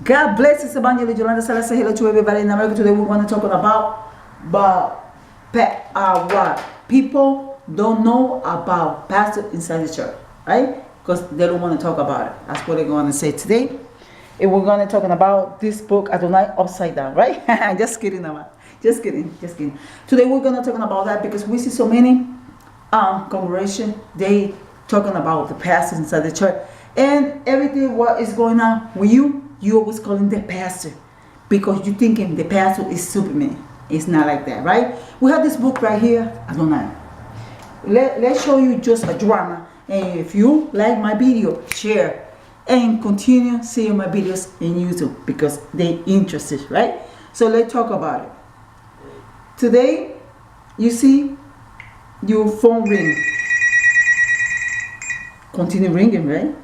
God bless. It's Evangelist Yolanda Salazar. Hello to everybody in America. Today we're going to talk about what people don't know about pastor inside the church, right? Because they don't want to talk about it. That's what they're going to say today. And we're going to talk about this book, Adonai Upside Down, right? Just kidding, Nama. Just kidding. Today we're going to talk about that because we see so many congregation, they talking about the pastors inside the church. And everything what is going on with you always calling the pastor because you thinking the pastor is Superman. It's not like that, right? We have this book right here, Adonai. Let's show you just a drama. And if you like my video, share and continue seeing my videos in YouTube because they interested, right? So let's talk about it. Today, you see your phone ring. Continue ringing, right?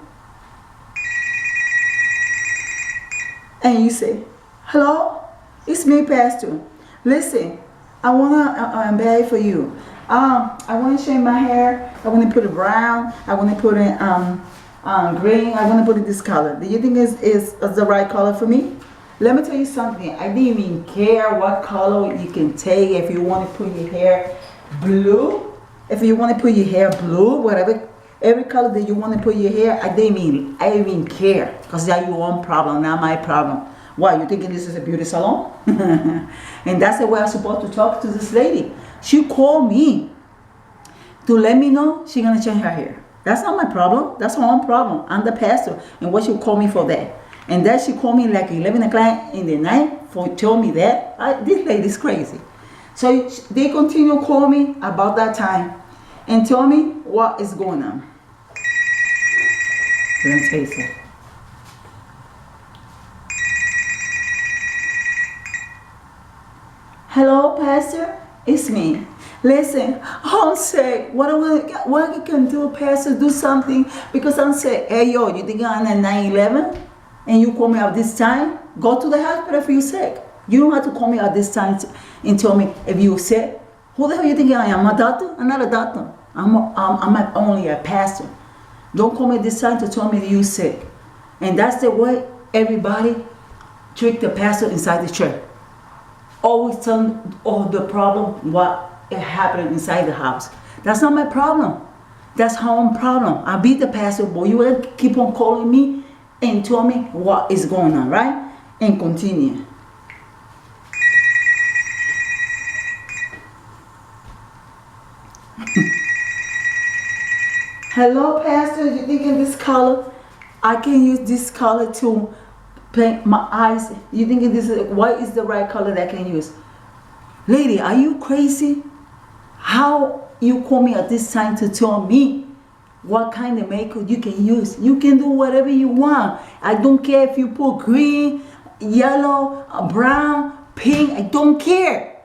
And you say, hello, it's me, Pastor. Listen, I wanna beg for you. I wanna shave my hair. I wanna put it brown. I wanna put it green. I wanna put it this color. Do you think is the right color for me? Let me tell you something. I didn't even care what color you can take. If you want to put your hair blue, whatever. Every color that you want to put your hair, I didn't even care. Because that's your own problem, not my problem. Why, you thinking this is a beauty salon? And that's the way I'm supposed to talk to this lady. She called me to let me know she's going to change her hair. That's not my problem. That's her own problem. I'm the pastor. And what she called me for that? And then she called me like 11 o'clock in the night for tell me that. This lady's crazy. So they continue calling me about that time and tell me what is going on. Let me tell you something. Hello, Pastor. It's me. Listen, I'm sick. What I can do, Pastor? Do something because I'm sick. Hey, yo, you think I'm at 9/11 and you call me at this time? Go to the hospital if you're sick. You don't have to call me at this time and tell me if you're sick. Who the hell you think I am? I'm a doctor? I'm not a doctor. I'm only a pastor. Don't call me this time to tell me that you're sick. And that's the way everybody treat the pastor inside the church. Always tell them the problem, what is happening inside the house. That's not my problem. That's her own problem. I'll be the pastor, but you will keep on calling me and tell me what is going on, right? And continue. Hello, Pastor. You thinking this color? I can use this color to paint my eyes. You thinking this is what is the right color that I can use? Lady, are you crazy? How you call me at this time to tell me what kind of makeup you can use? You can do whatever you want. I don't care if you put green, yellow, brown, pink. I don't care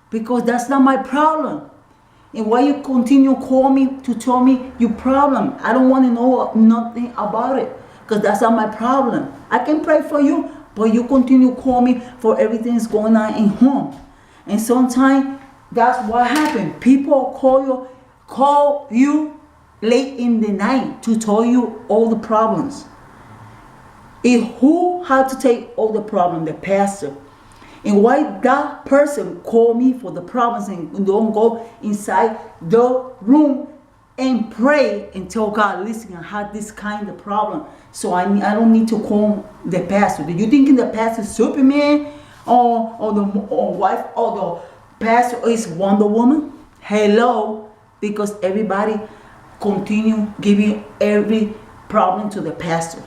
because that's not my problem. And why you continue call me to tell me your problem? I don't want to know nothing about it because that's not my problem. I can pray for you, but you continue call me for everything that's going on in home. And sometimes that's what happened. People call you late in the night to tell you all the problems. Who had to take all the problem? The pastor. And why that person call me for the problems and don't go inside the room and pray and tell God, listen, I had this kind of problem. So I don't need to call the pastor. Do you think the pastor is Superman or the wife or the pastor is Wonder Woman? Hello, because everybody continue giving every problem to the pastor.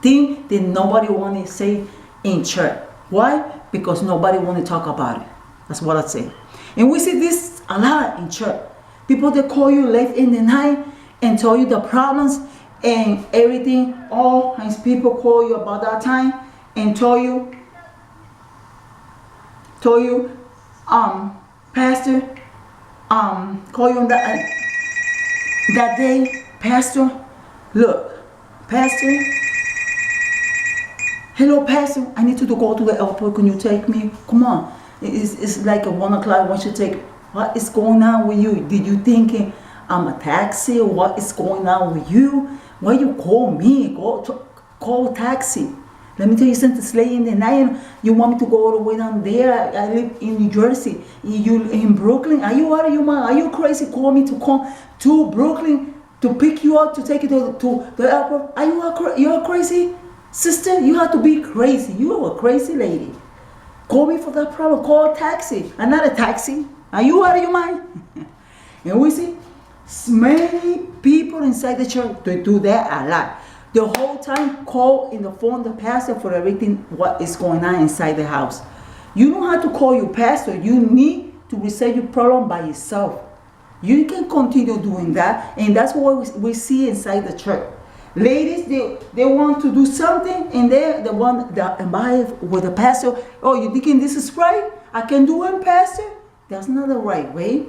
Thing that nobody want to say in church. Why? Because nobody want to talk about it. That's what I say. And we see this a lot in church. People that call you late in the night and tell you the problems and everything. All kinds of people call you about that time and tell you, Pastor, call you on that day, Pastor, look, Pastor, hello, Pastor, I need to go to the airport. Can you take me? Come on. It's like a 1 o'clock. I want you to take. What is going on with you? Did you think I'm a taxi? What is going on with you? Why you call me? Call taxi. Let me tell you something, it's late in the night. You want me to go all the way down there? I live in New Jersey. You in Brooklyn? Are you out of your mind? Are you crazy? Call me to come to Brooklyn to pick you up, to take you to the airport? Are you're crazy? Sister, you have to be crazy. You are a crazy lady. Call me for that problem. Call a taxi. I'm not a taxi. Are you out of your mind? And we see many people inside the church, they do that a lot. The whole time call in the phone the pastor for everything what is going on inside the house. You don't have to call your pastor. You need to resolve your problem by yourself. You can continue doing that, and that's what we see inside the church. Ladies, they want to do something, and they're the one that involved with the pastor. Oh, you thinking this is right? I can do it, pastor? That's not the right way.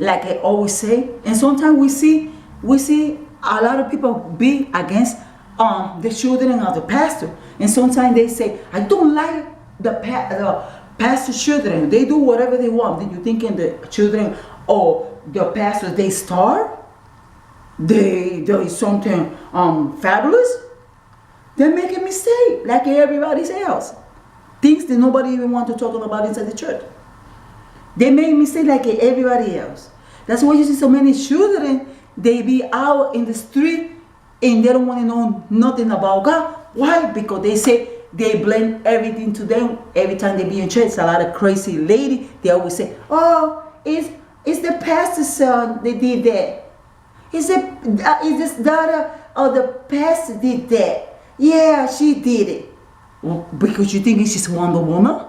Like I always say, and sometimes we see a lot of people be against the children of the pastor, and sometimes they say, I don't like the pastor's children. They do whatever they want. Then you thinking the children or the pastor they starve? They something fabulous? They're making mistake like everybody else. Things that nobody even want to talk about inside the church. They make mistake like everybody else. That's why you see so many children, they be out in the street and they don't want to know nothing about God. Why? Because they say they blame everything to them every time they be in church. A lot of crazy lady, they always say, oh, it's the pastor's son that did that. Is this daughter of the pastor did that? Yeah, she did it. Well, because you think she's Wonder Woman?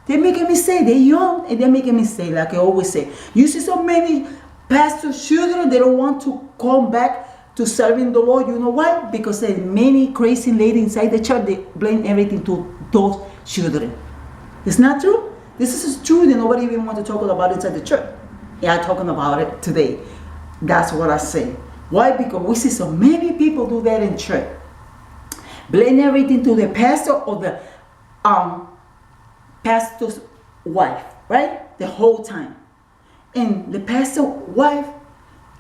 They make a mistake. They're young and they make a mistake, like I always say. You see so many pastors' children, they don't want to come back to serving the Lord. You know why? Because there's many crazy ladies inside the church. They blame everything to those children. It's not true. This is true that nobody even want to talk about it inside the church. Yeah, I'm talking about it today. That's what I say. Why? Because we see so many people do that in church. Blame everything to the pastor or the pastor's wife, right? The whole time. And the pastor's wife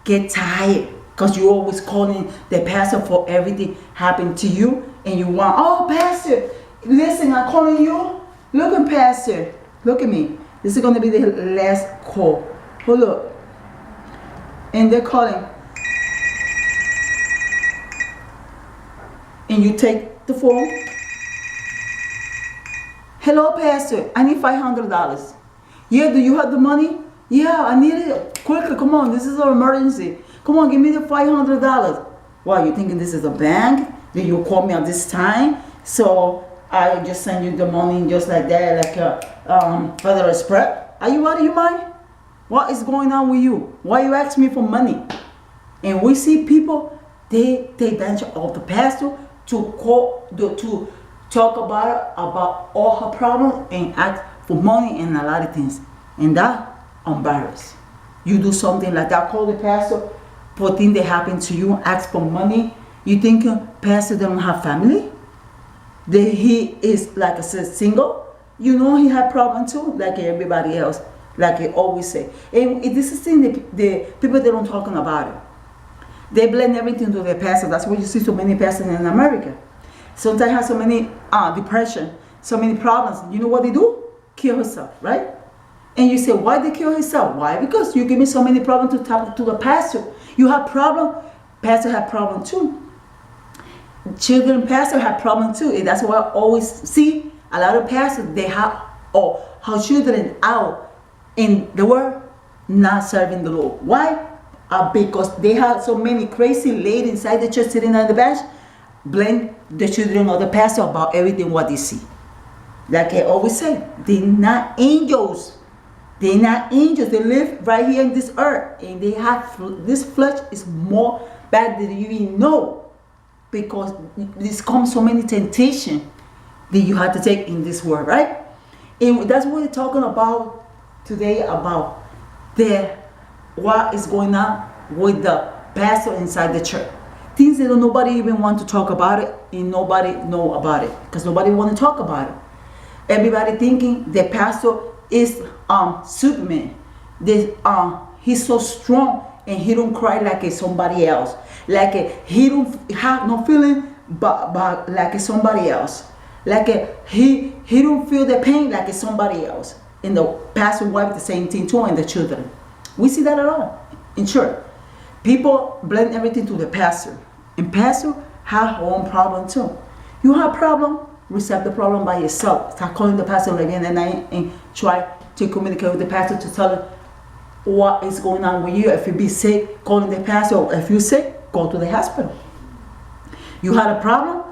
get tired because you're always calling the pastor for everything happened to you, and you want, oh, pastor, listen, I'm calling you. Look at pastor. Look at me. This is going to be the last call. Oh, look. And they're calling. And you take the phone. Hello, pastor. I need $500. Yeah, do you have the money? Yeah, I need it. Quickly, come on. This is an emergency. Come on, give me the $500. Wow, you thinking this is a bank? Did you call me at this time? So I just send you the money just like that, like a Federal Express. Are you out of your mind? What is going on with you? Why you ask me for money? And we see people, they take advantage of the pastor to talk about all her problems and ask for money and a lot of things. And that embarrassing. You do something like that, call the pastor for things that happen to you, ask for money. You think pastor don't have family? That he is like I said, single? You know he had problem too, like everybody else. Like I always say. And this is thing the people they don't talking about it. They blame everything to their pastor. That's why you see so many pastors in America. Sometimes have so many depression, so many problems. You know what they do? Kill herself, right? And you say, why they kill herself? Why? Because you give me so many problems to talk to the pastor. You have problem, pastor have problem too. Children pastor have problem too. And that's why I always see a lot of pastors, they have how children out in the world not serving the Lord. Why? Because they have so many crazy ladies inside the church sitting on the bench, blame the children of the pastor about everything what they see. Like I always say, they're not angels. They're not angels. They live right here in this earth, and they have this flesh is more bad than you even know, because this comes so many temptation that you have to take in this world, right? And that's what we're talking about today, about what is going on with the pastor inside the church. Things that nobody even want to talk about it, and nobody know about it because nobody want to talk about it. Everybody thinking the pastor is Superman. He's so strong and he don't cry like somebody else. Like he don't have no feeling but like it's somebody else. Like he don't feel the pain like it's somebody else. And the pastor wife the same thing too, and the children. We see that a lot in church. People blame everything to the pastor, and pastor have her own problem too. You have problem, resolve the problem by yourself. Start calling the pastor like in the night and try to communicate with the pastor to tell him what is going on with you. If you be sick, calling the pastor. Or if you're sick, go to the hospital. You had a problem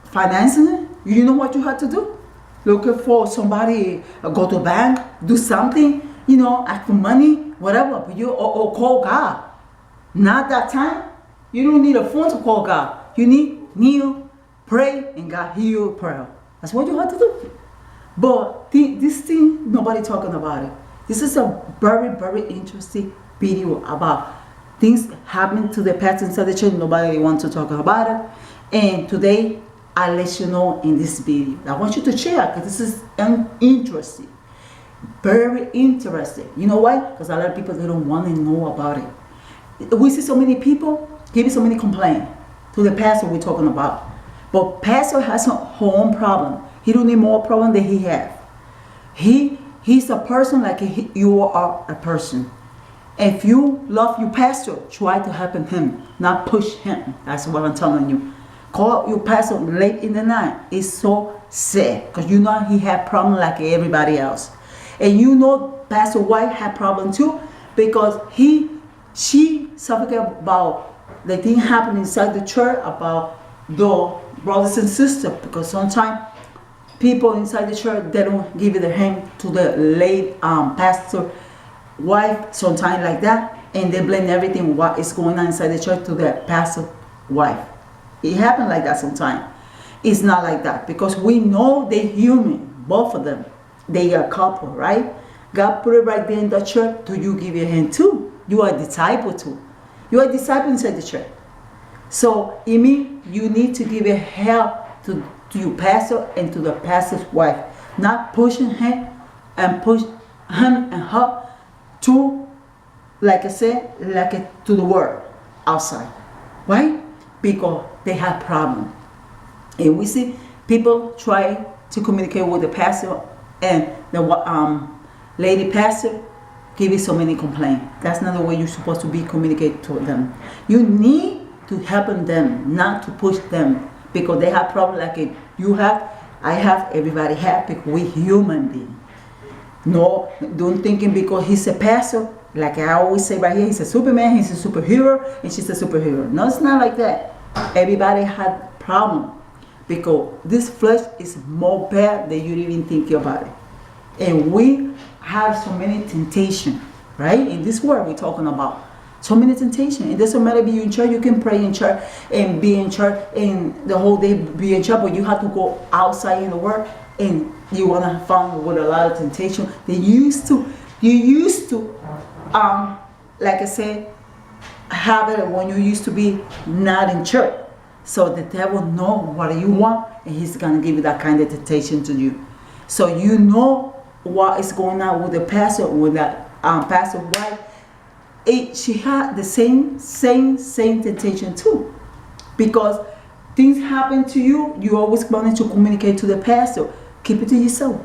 financially, you know what you had to do? Looking for somebody, go to a bank, do something, ask for money, whatever. But or call God. Not that time. You don't need a phone to call God. You need kneel, pray, and God hear your prayer. That's what you have to do. But this thing, nobody talking about it. This is a very, very interesting video about things happening to the pastor inside the church. Nobody wants to talk about it. And today, I'll let you know in this video. I want you to share because this is interesting. Very interesting. You know why? Because a lot of people, they don't want to know about it. We see so many people giving so many complaints to the pastor we're talking about. But pastor has her own problem. He don't need more problem than he have. He's a person like you are a person. If you love your pastor, try to help him, not push him. That's what I'm telling you. Call your pastor late in the night. It's so sad because you know he had problem like everybody else. And you know Pastor White had problem too because she suffocated about the thing happening inside the church about the brothers and sisters, because sometimes people inside the church, they don't give their hand to the late pastor wife, sometimes like that, and they blame everything what is going on inside the church to the pastor wife. It happens like that sometimes. It's not like that because we know they're human, both of them. They are a couple, right? God put it right there in the church to you give your hand too. You are a disciple too. You are a disciple inside the church. So it means you need to give your help to your pastor and to the pastor's wife. Not pushing him and push him and her to, like I said, to the world outside. Why? Because they have problems. And we see people try to communicate with the pastor and the lady pastor giving so many complaints. That's not the way you're supposed to be communicating to them. You need to help them, not to push them, because they have problems like it. You have, I have, everybody have, because we human beings. No, don't thinking because he's a pastor, like I always say right here, he's a Superman, he's a superhero, and she's a superhero. No, it's not like that. Everybody had problem because this flesh is more bad than you even think about it. And we have so many temptation, right? In this world we're talking about. So many temptation. It doesn't matter if you're in church, you can pray in church and be in church and the whole day be in church, but you have to go outside in the world and you want to find with a lot of temptation. You used to, like I said, have it when you used to be not in church. So the devil know what you want and he's going to give you that kind of temptation to you. So you know what is going on with the pastor, with that pastor wife. She had the same temptation too. Because things happen to you, you always wanted to communicate to the pastor. Keep it to yourself.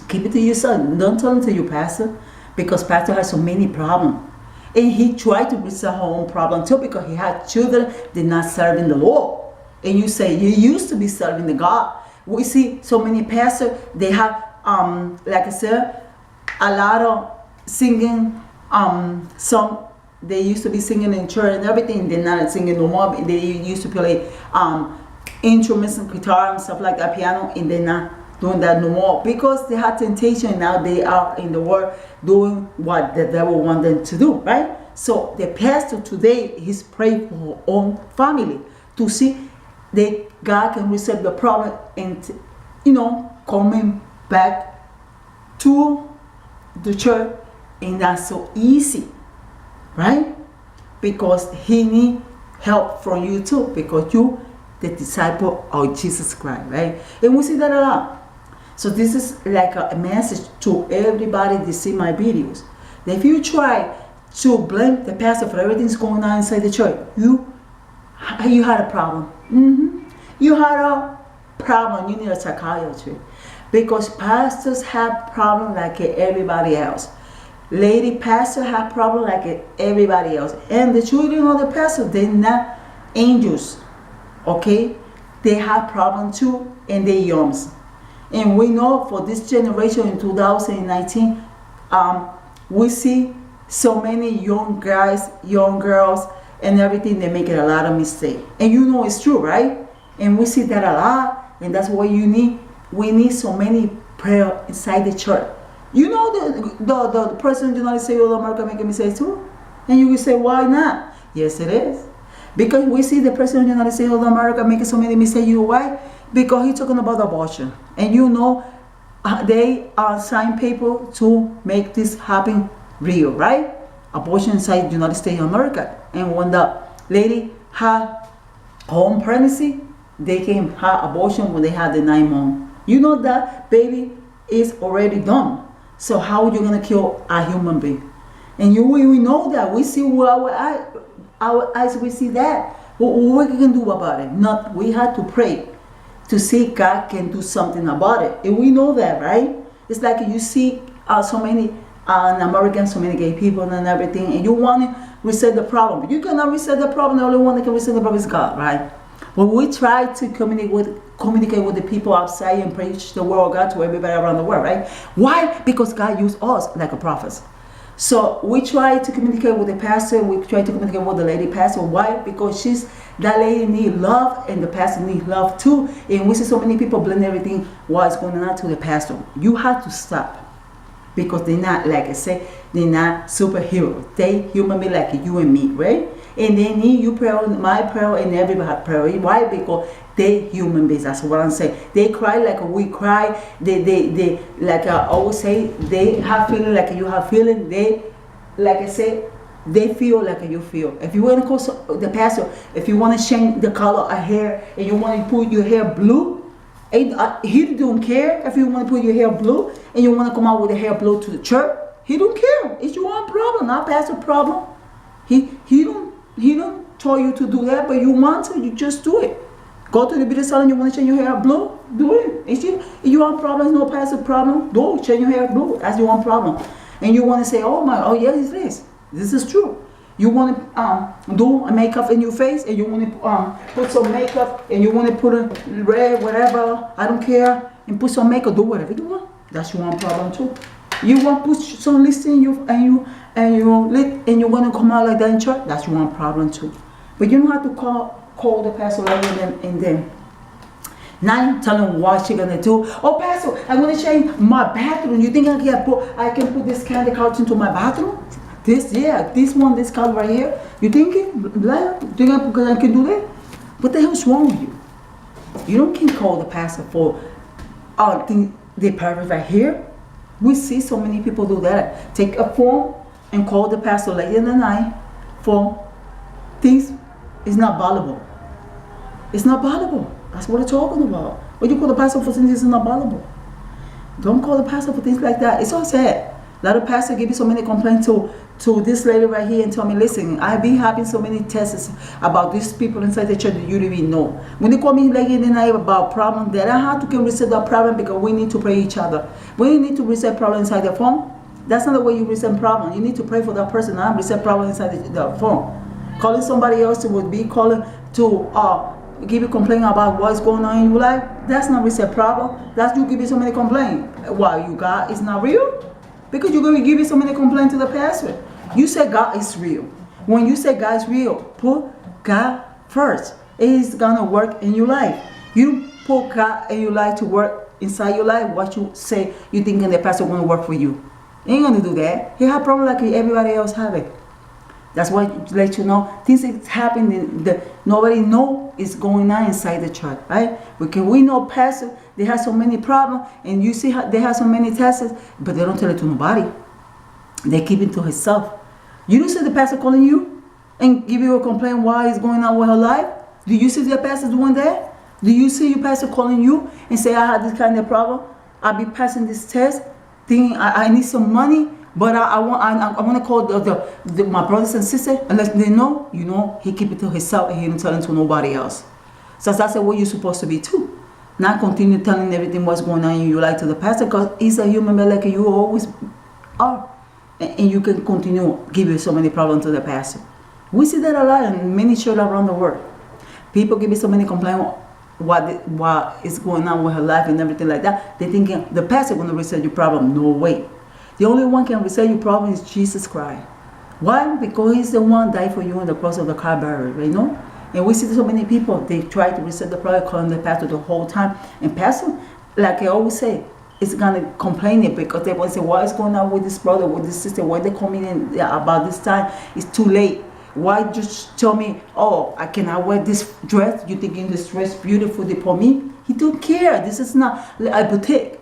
Keep it to yourself. Don't tell it to your pastor, because pastor has so many problems. And he tried to resolve her own problem too, because he had children that not serving the Lord. And you say, you used to be serving the God. We see so many pastors, they have, like I said, a lot of singing, some, they used to be singing in church and everything, they're not singing no more. They used to play instruments and guitar and stuff like that, piano, and they're not doing that no more because they had temptation. Now they are in the world doing what the devil wants them to do, right? So the pastor today, he's praying for her own family to see that God can resolve the problem and, coming back to the church. And that's so easy, right? Because he needs help from you too, because you the disciple of Jesus Christ, right? And we see that a lot. So this is like a message to everybody that see my videos. That if you try to blame the pastor for everything that's going on inside the church, you You had a problem. You had a problem. You need a psychiatry. Because pastors have problems like everybody else. Lady pastor have problems like everybody else. And the children of the pastor, they're not angels. Okay? They have problems too, and they're young. And we know for this generation in 2019, we see so many young guys, young girls, and everything, they make a lot of mistakes. And you know it's true, right? And we see that a lot, and that's why we need so many prayer inside the church. You know the President of the United States of America making mistakes too? And you will say, why not? Yes, it is. Because we see the President of the United States of America making so many mistakes. You know why? Because he's talking about abortion. And you know, they sign people to make this happen real, right? Abortion inside the United States of America. And when the lady had home pregnancy, they can have abortion when they had the 9 months. You know that baby is already done. So how are you going to kill a human being? And we know that. We see with our eyes, we see that. What we can do about it? Not. We have to pray to see God can do something about it. And we know that, right? It's like you see so many in America, so many gay people and everything, and you want to reset the problem. But you cannot reset the problem. The only one that can reset the problem is God, right? When we try to communicate with the people outside and preach the word of God to everybody around the world, right? Why? Because God used us like a prophet. So we try to communicate with the pastor. We try to communicate with the lady pastor. Why? Because that lady needs love, and the pastor needs love too. And we see so many people blame everything what's going on to the pastor. You have to stop. Because they're not, like I said, they're not superheroes. They human beings like you and me, right? And they need you prayer, my prayer, and everybody's prayer. Why? Because they human beings. That's what I'm saying. They cry like we cry. They like I always say, they have feeling like you have feeling. They, like I say, they feel like you feel. If you want to call the pastor, if you want to change the color of hair and you want to put your hair blue, he don't care if you want to put your hair blue and you want to come out with the hair blue to the church. He don't care. It's your own problem, not pastor problem. He don't tell you to do that, but you want to, you just do it. Go to the beauty salon, you want to change your hair blue, do it. It's your own problem, it's no pastor problem. Do change your hair blue. That's your own problem. And you want to say, oh yes, it is. This is true. You want to do a makeup in your face, and you want to put some makeup, and you want to put a red, whatever, I don't care, and put some makeup, do whatever you want. That's your own problem too. You want to put some lipstick in you, and you want to come out like that in church, that's your own problem too. But you don't have to call the pastor and then now tell him what she's gonna do. Oh, pastor, I'm gonna change my bathroom. You think I can put this candy couch into my bathroom? This color right here. You think I can do that? What the hell's wrong with you? You can call the pastor for the purpose right here. We see so many people do that. Take a phone and call the pastor late in the night for things. It's not valuable. It's not valuable. That's what I'm talking about. What you call the pastor for things is not valuable. Don't call the pastor for things like that. It's so sad. A lot of pastors give me so many complaints to this lady right here and tell me, listen, I be having so many tests about these people inside the church that you don't even know. When they call me late in the night about problems, that I have to reset that problem because we need to pray each other. We need to reset problem inside the phone. That's not the way you reset problem. You need to pray for that person, not reset problem inside the phone. Calling somebody else would be calling to give you complaint about what's going on in your life. That's not reset problem. That's you giving so many complaints. Why you God is not real? Because you're going to give you so many complaints to the pastor. You say God is real. When you say God is real, put God first. It is going to work in your life. You put God in your life to work inside your life. What you say, you think the pastor going to work for you. He ain't going to do that. He have problem like everybody else have it. That's why to let you know things is happening that nobody know is going on inside the church, right? Because we know pastor, they have so many problems, and you see how they have so many tests, but they don't tell it to nobody. They keep it to herself. You don't see the pastor calling you and give you a complaint why is going on with her life? Do you see the pastor doing that? Do you see your pastor calling you and say, I have this kind of problem, I'll be passing this test, thinking I need some money, But I want to call my brothers and sisters and let them know, you know, he keep it to himself and he don't tell it to nobody else. So that's the way you're supposed to be too. Not continue telling everything what's going on in your life to the pastor, because he's a human being like you always are. And you can continue giving so many problems to the pastor. We see that a lot in many churches around the world. People give me so many complaints what is going on with her life and everything like that. They thinking the pastor going to resolve your problem. No way. The only one can resolve your problem is Jesus Christ. Why? Because he's the one died for you on the cross of the Calvary, you know? And we see so many people, they try to resolve the problem, calling the pastor the whole time. And pastor, like I always say, is going to complain it because they will say, what is going on with this brother, with this sister? Why they coming in about this time? It's too late. Why just tell me, oh, I cannot wear this dress? You thinking this dress beautiful for me? He don't care. This is not a boutique.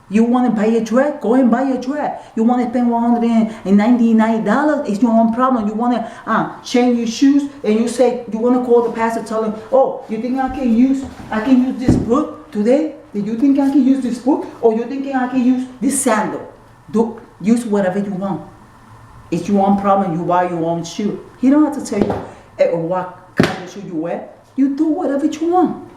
You want to buy a dress? Go and buy a dress. You want to spend $199? It's your own problem. You want to change your shoes and you say you want to call the pastor, tell him, oh, you think I can use this book today? Do you think I can use this book? Or you think I can use this sandal? Use whatever you want. It's your own problem. You buy your own shoe. He don't have to tell you what kind of shoe you wear. You do whatever you want.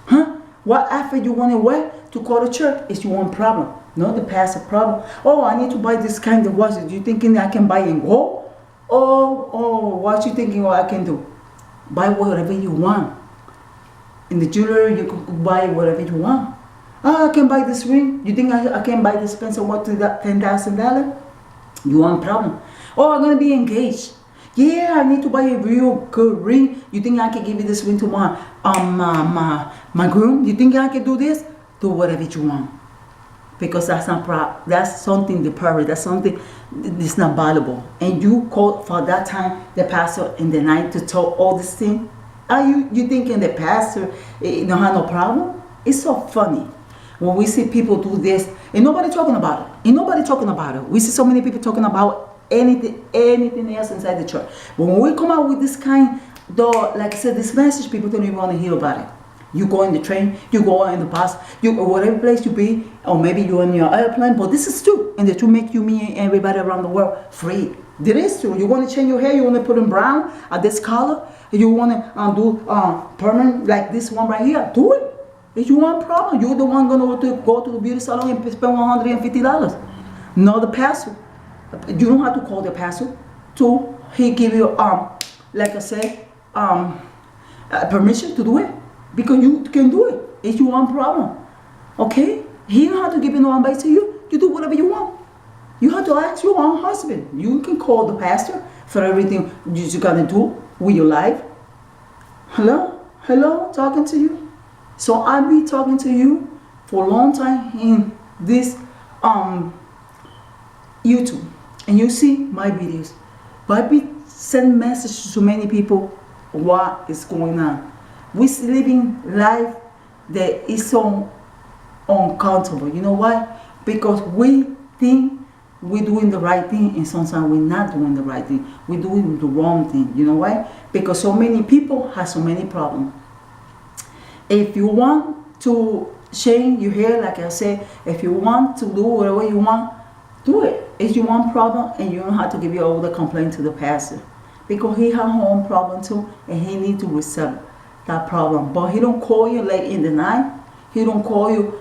Huh? What outfit you want to wear to go to church is your own problem. Not the pastor problem. Oh, I need to buy this kind of watch. Do you thinking I can buy and go? Oh, what you thinking I can do? Buy whatever you want. In the jewelry, you can buy whatever you want. Oh, I can buy this ring. You think I can buy this pencil worth $10,000? You want problem. Oh, I'm going to be engaged. Yeah, I need to buy a real good ring. You think I can give you this ring to my groom? You think I can do this? Do whatever you want. Because that's not that's something temporary. That's something that's not valuable. And you call for that time the pastor in the night to tell all this thing. Are you thinking the pastor don't have no problem? It's so funny when we see people do this and nobody talking about it. And nobody talking about it. We see so many people talking about anything else inside the church. But when we come out with this kind, though, like I said, this message, people don't even want to hear about it. You go in the train, you go in the bus, you whatever place you be, or maybe you're in your airplane. But this is true, and the truth make you, me, and everybody around the world free. It is true. You want to change your hair, you want to put in brown at this color, you want to do permanent like this one right here. Do it. It's your own problem. You're the one going to go to the beauty salon and spend $150. Not the pastor. You don't have to call the pastor to he give you like I said permission to do it, because you can do it. It's your own problem. Okay? He don't have to give you no advice to you. You do whatever you want. You have to ask your own husband. You can call the pastor for everything you're gonna do with your life. Hello, talking to you. So I'll be talking to you for a long time in this YouTube. And you see my videos, but I be send messages to many people what is going on. We're living life that is so uncomfortable. You know why? Because we think we're doing the right thing, and sometimes we're not doing the right thing. We're doing the wrong thing. You know why? Because so many people have so many problems. If you want to change your hair, like I said, if you want to do whatever you want, do it. It's your own problem, and you don't have to give your all the complaint to the pastor, because he has his own problem too, and he need to resolve that problem. But he don't call you late in the night. He don't call you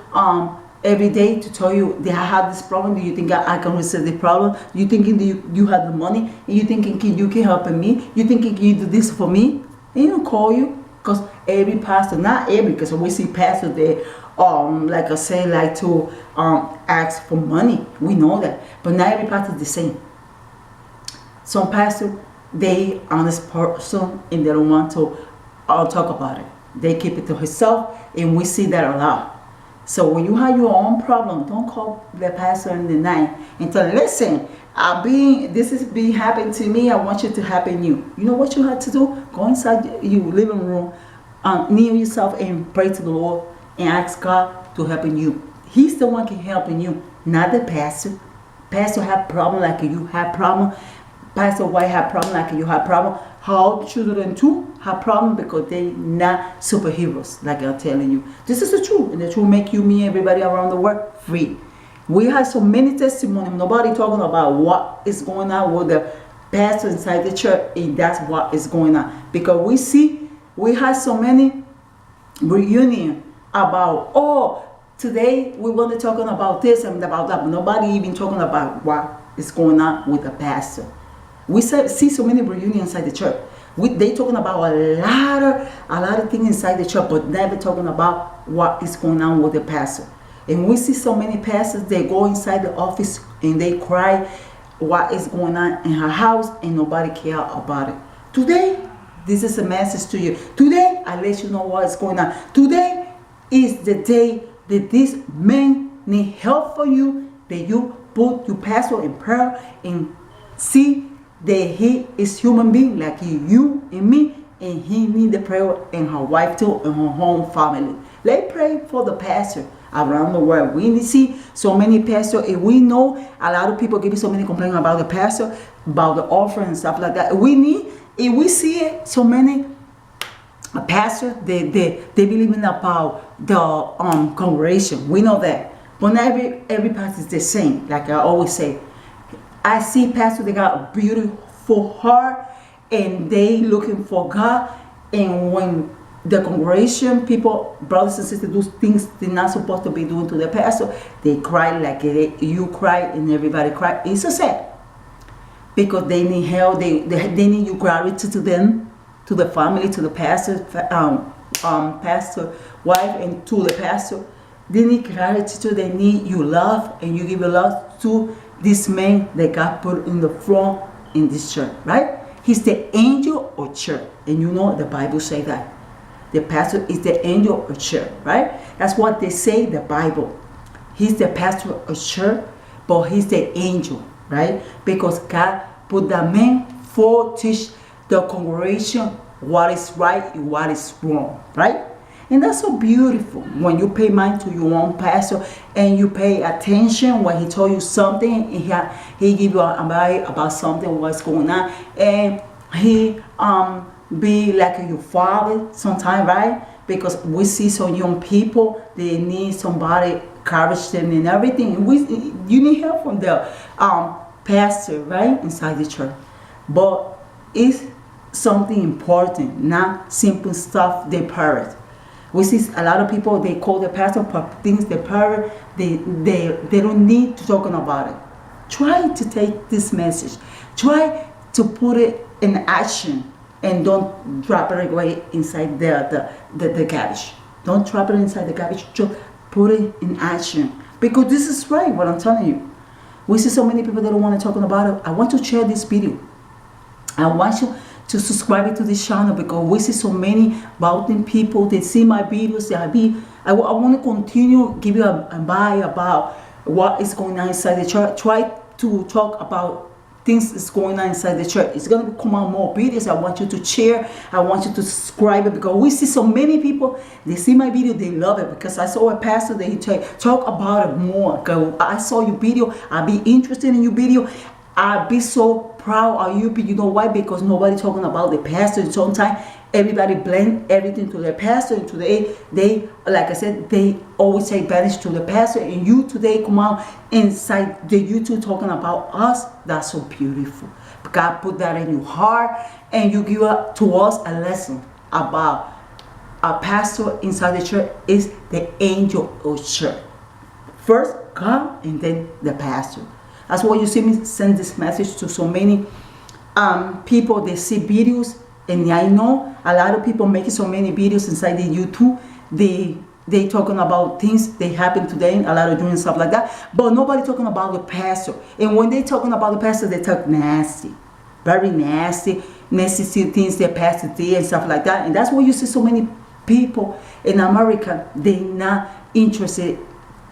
every day to tell you that I have this problem. Do you think I can resolve the problem? You thinking you have the money? You thinking you can help me? You thinking you do this for me? He don't call you, because every pastor, not every, because we see pastors there. Like I say, like to ask for money. We know that, but not every pastor is the same. Some pastors, they honest person and they don't want to talk about it. They keep it to herself, and we see that a lot. So when you have your own problem, don't call the pastor in the night and tell him, listen, this is being happening to me. I want you to happen you. You know what you have to do? Go inside your living room, kneel yourself and pray to the Lord. And ask God to help you. He's the one can help you, not the pastor. Pastor have problem like you have problem. Pastor White have problem like you have problem. How children too have problem, because they not superheroes, like I'm telling you. This is the truth, and the truth make you, me, everybody around the world free. We have so many testimonies. Nobody talking about what is going on with the pastor inside the church, and that's what is going on. Because we have so many reunion about, oh, today we want to talking about this and about that, but nobody even talking about what is going on with the pastor. We see so many reunions inside the church. They talking about a lot of things inside the church, but never talking about what is going on with the pastor. And we see so many pastors, they go inside the office and they cry what is going on in her house, and nobody care about it. Today, this is a message to you. Today, I let you know what is going on. Today is the day that this man need help for you, that you put your pastor in prayer and see that he is human being like you and me, and he need the prayer, and her wife too, and her home family. Let's pray for the pastor around the world. We see so many pastors, and we know a lot of people give so many complaints about the pastor, about the offering and stuff like that. We see it, so many pastors, they believe in about the congregation. We know that, but not every pastor is the same. Like I always say, I see pastors, they got a beautiful heart and they looking for God, and when the congregation, people, brothers and sisters, do things they're not supposed to be doing to the pastor, they cry like you cry and everybody cry. It's so sad, because they need help, they need your gratitude to them, to the family, to the pastor, pastor wife, and to the pastor. They need gratitude, they need your love, and you give your love to this man that God put in the front in this church, right? He's the angel of church, and you know the Bible say that. The pastor is the angel of church, right? That's what they say in the Bible. He's the pastor of church, but he's the angel, right? Because God put that man for teach the congregation what is right and what is wrong, right? And that's so beautiful when you pay mind to your own pastor and you pay attention when he told you something, and he give you advice about something, what's going on, and he be like your father sometimes, right? Because we see some young people, they need somebody encourage them and everything. You need help from the pastor, right, inside the church. But it's something important, not simple stuff they parrot. We see a lot of people, they call the pastor for things they parrot. They don't need to talk about it. Try to take this message. Try to put it in action, and don't drop it away inside the garbage. Don't drop it inside the garbage. Just put it in action, because this is right, what I'm telling you. We see so many people that don't want to talk about it. I want to share this video. I want you to subscribe to this channel, because we see so many Baltic people. They see my videos. I want to continue give you a buy about what is going on inside the church. Try to talk about things that's going on inside the church. It's going to come out more videos. I want you to share. I want you to subscribe it, because we see so many people, they see my video, they love it, because I saw a pastor that he talk about it more. I saw your video, I'll be interested in your video. I'll be so proud of you. You know why? Because nobody talking about the pastor. And sometimes everybody blend everything to the pastor, and today they, like I said, they always say advantage to the pastor, and you today come out inside the YouTube talking about us. That's so beautiful. God put that in your heart, and you give to us a lesson about a pastor inside the church is the angel of church. First God, and then the pastor. That's why you see me send this message to so many people. They see videos, and I know a lot of people making so many videos inside the YouTube. They talking about things that happen today, a lot of doing stuff like that, but nobody talking about the pastor. And when they talking about the pastor, they talk nasty, very nasty things that pastor did and stuff like that. And that's why you see so many people in America, they not interested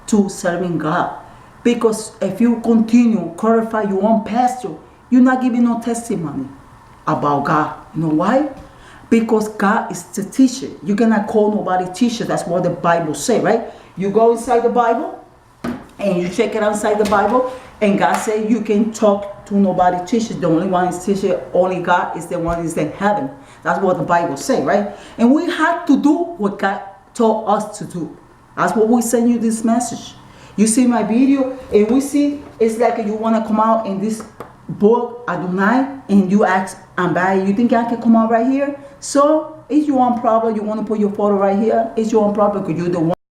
to serving God. Because if you continue glorify your own pastor, you're not giving no testimony about God. You know why? Because God is the teacher. You cannot call nobody teacher. That's what the Bible say, right? You go inside the Bible and you check it outside the Bible, and God say you can talk to nobody teacher. The only one is teacher, only God is the one is in heaven. That's what the Bible say, right? And we have to do what God told us to do. That's what we send you this message. You see my video and we see it's like you want to come out in this book Adonai and you ask I'm buying. You think I can come out right here? So it's your own problem. You want to put your photo right here. It's your own problem because you're the one.